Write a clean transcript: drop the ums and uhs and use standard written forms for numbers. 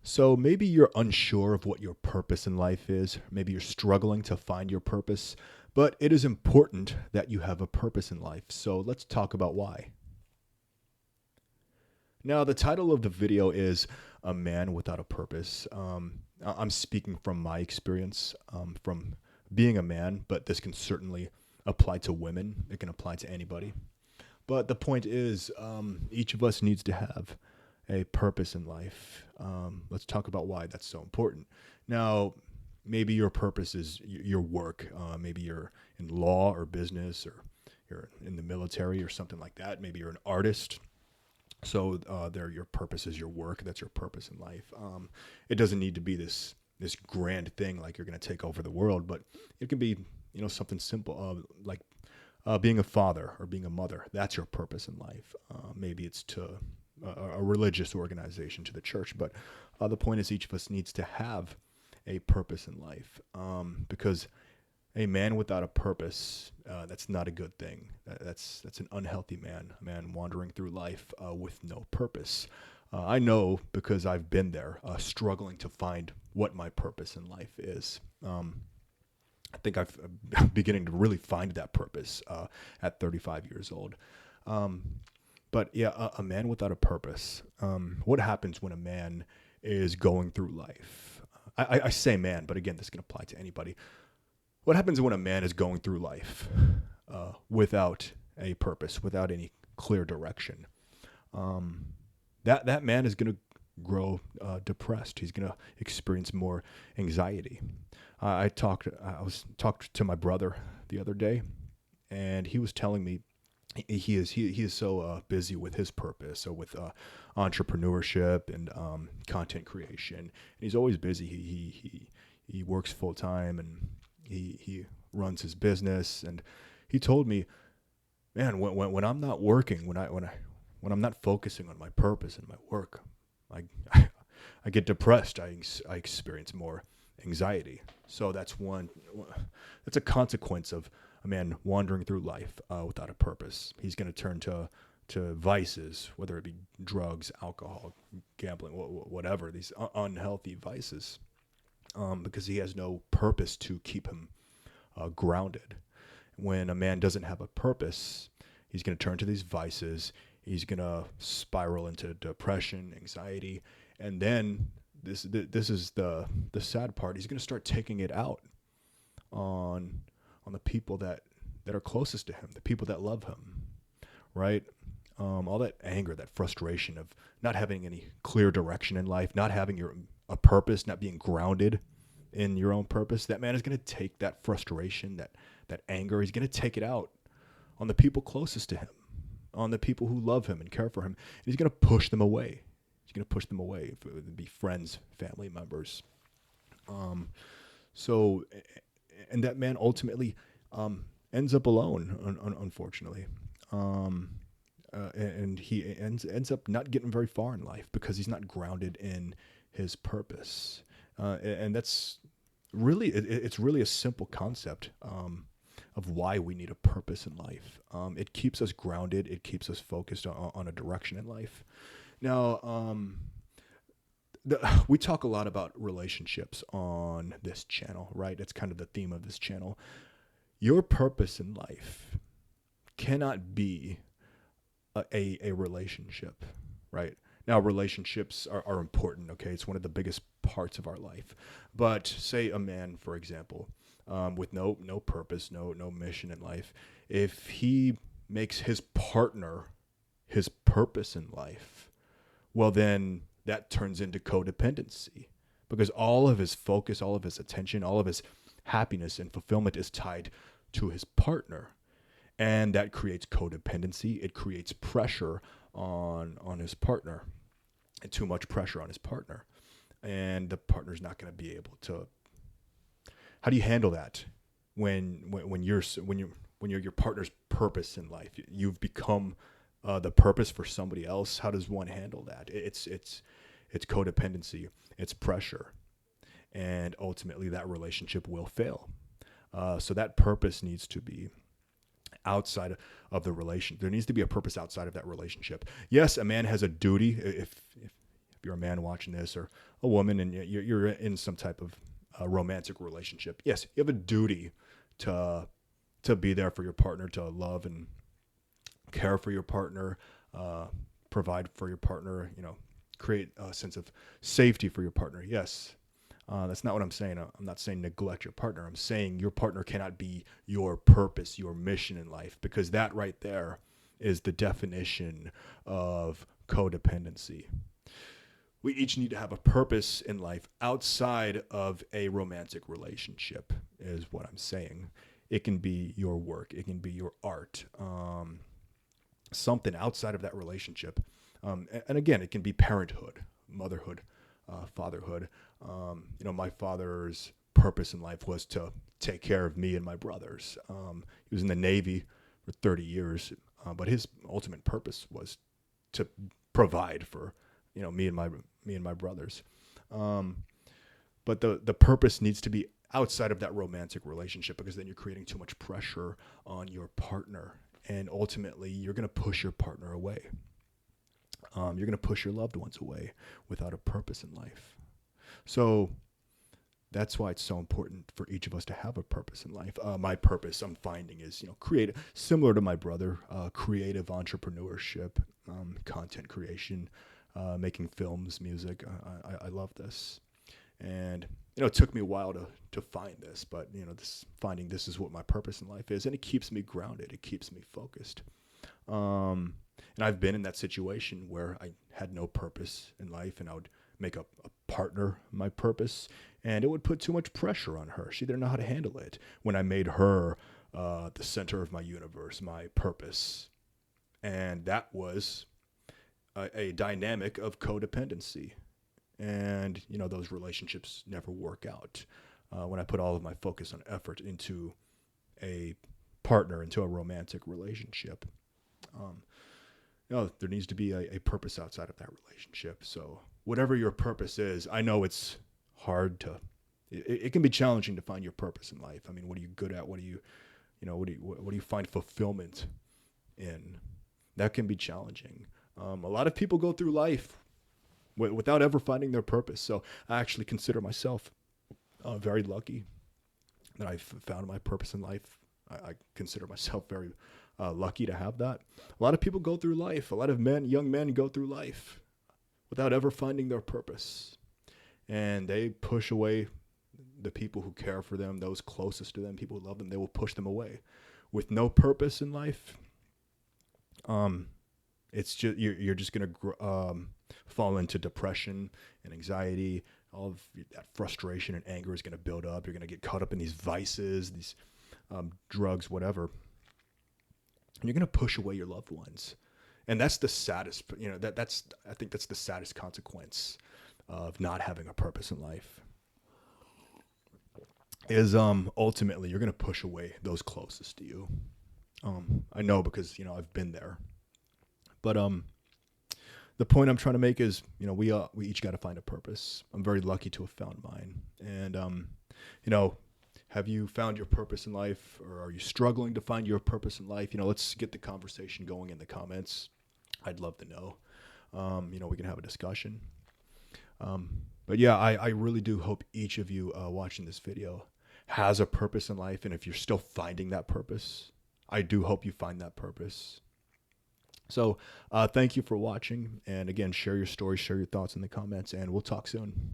So maybe you're unsure of what your purpose in life is. Maybe you're struggling to find your purpose, but it is important that you have a purpose in life. So let's talk about why. Now, the title of the video is A Man Without a Purpose. I'm speaking from my experience from being a man, but this can certainly apply to women. It can apply to anybody. But the point is, each of us needs to have a purpose in life. Let's talk about why that's so important. Now, maybe your purpose is your work. Maybe you're in law or business, or you're in the military or something like that. Maybe you're an artist. So there, your purpose is your work. That's your purpose in life. It doesn't need to be this grand thing like you're going to take over the world, but it can be something simple like being a father or being a mother. That's your purpose in life. Maybe it's to a religious organization, to the church, but the point is each of us needs to have a purpose in life, because a man without a purpose, that's not a good thing. That's an unhealthy man, a man wandering through life with no purpose. I know because I've been there, struggling to find what my purpose in life is. I think I'm beginning to really find that purpose at 35 years old. But yeah, a man without a purpose. What happens when a man is going through life? I say man, but again, this can apply to anybody. What happens when a man is going through life without a purpose, without any clear direction? That man is going to grow depressed. He's going to experience more anxiety. I was talked to my brother the other day, and he was telling me he is so busy with his purpose, so with entrepreneurship and content creation. And he's always busy. He works full time, and he runs his business. And he told me, man, when I'm not working, when I'm not focusing on my purpose and my work, I I get depressed. I experience more anxiety. So that's a consequence of a man wandering through life without a purpose. He's going to turn to vices, whether it be drugs, alcohol, gambling, whatever, these unhealthy vices, because he has no purpose to keep him grounded. When a man doesn't have a purpose, he's going to turn to these vices. He's going to spiral into depression, anxiety, and then this is the sad part. He's going to start taking it out on the people that are closest to him, the people that love him, right? All that anger, that frustration of not having any clear direction in life, not having a purpose, not being grounded in your own purpose. That man is going to take that frustration, that anger. He's going to take it out on the people closest to him, on the people who love him and care for him. And he's going to push them away. He's going to push them away. If it would be friends, family members. And that man ultimately ends up alone, unfortunately. And he ends up not getting very far in life because he's not grounded in his purpose. And that's really, it's really a simple concept of why we need a purpose in life. It keeps us grounded. It keeps us focused on a direction in life. Now, we talk a lot about relationships on this channel, right? It's kind of the theme of this channel. Your purpose in life cannot be a relationship, right? Now, relationships are important, okay? It's one of the biggest parts of our life. But say a man, for example, with no purpose, no mission in life, if he makes his partner his purpose in life, well, then that turns into codependency, because all of his focus, all of his attention, all of his happiness and fulfillment is tied to his partner. And that creates codependency. It creates pressure on his partner, and too much pressure on his partner. And the partner's not going to be able to. How do you handle that when you're your partner's purpose in life? You've become the purpose for somebody else. How does one handle that? It's codependency. It's pressure, and ultimately that relationship will fail. So that purpose needs to be outside of the relation. There needs to be a purpose outside of that relationship. Yes, a man has a duty. If you're a man watching this or a woman and you're in some type of romantic relationship, yes, you have a duty to be there for your partner, to love and care for your partner, provide for your partner, create a sense of safety for your partner. Yes. That's not what I'm saying. I'm not saying neglect your partner. I'm saying your partner cannot be your purpose, your mission in life, because that right there is the definition of codependency. We each need to have a purpose in life outside of a romantic relationship, is what I'm saying. It can be your work. It can be your art. Something outside of that relationship. And again, it can be parenthood, motherhood, fatherhood. My father's purpose in life was to take care of me and my brothers. He was in the Navy for 30 years, but his ultimate purpose was to provide for, me and my brothers. But the purpose needs to be outside of that romantic relationship, because then you're creating too much pressure on your partner, and ultimately you're going to push your partner away. You're going to push your loved ones away without a purpose in life. So that's why it's so important for each of us to have a purpose in life. My purpose I'm finding is, creative, similar to my brother, creative entrepreneurship, content creation, making films, music. I love this. And, it took me a while to find this, but, this is what my purpose in life is. And it keeps me grounded. It keeps me focused. And I've been in that situation where I had no purpose in life, and I would make a partner my purpose, and it would put too much pressure on her. She didn't know how to handle it when I made her the center of my universe, my purpose. And that was a dynamic of codependency. And, those relationships never work out. When I put all of my focus and effort into a partner, into a romantic relationship, there needs to be a purpose outside of that relationship. So whatever your purpose is, I know it's hard it can be challenging to find your purpose in life. I mean, what are you good at? What do you find fulfillment in? That can be challenging. A lot of people go through life without ever finding their purpose. So I actually consider myself very lucky that I've found my purpose in life. I consider myself very lucky to have that. A lot of people go through life. A lot of young men go through life without ever finding their purpose. And they push away the people who care for them, those closest to them, people who love them. They will push them away. With no purpose in life, it's just you're just going to fall into depression and anxiety. All of that frustration and anger is going to build up. You're going to get caught up in these vices, these drugs, whatever. And you're going to push away your loved ones. And that's the saddest, I think that's the saddest consequence of not having a purpose in life. Is ultimately you're going to push away those closest to you. I know because, I've been there. But the point I'm trying to make is, we each got to find a purpose. I'm very lucky to have found mine. And, have you found your purpose in life, or are you struggling to find your purpose in life? Let's get the conversation going in the comments. I'd love to know. We can have a discussion. But yeah, I really do hope each of you watching this video has a purpose in life. And if you're still finding that purpose, I do hope you find that purpose. So thank you for watching. And again, share your stories, share your thoughts in the comments, and we'll talk soon.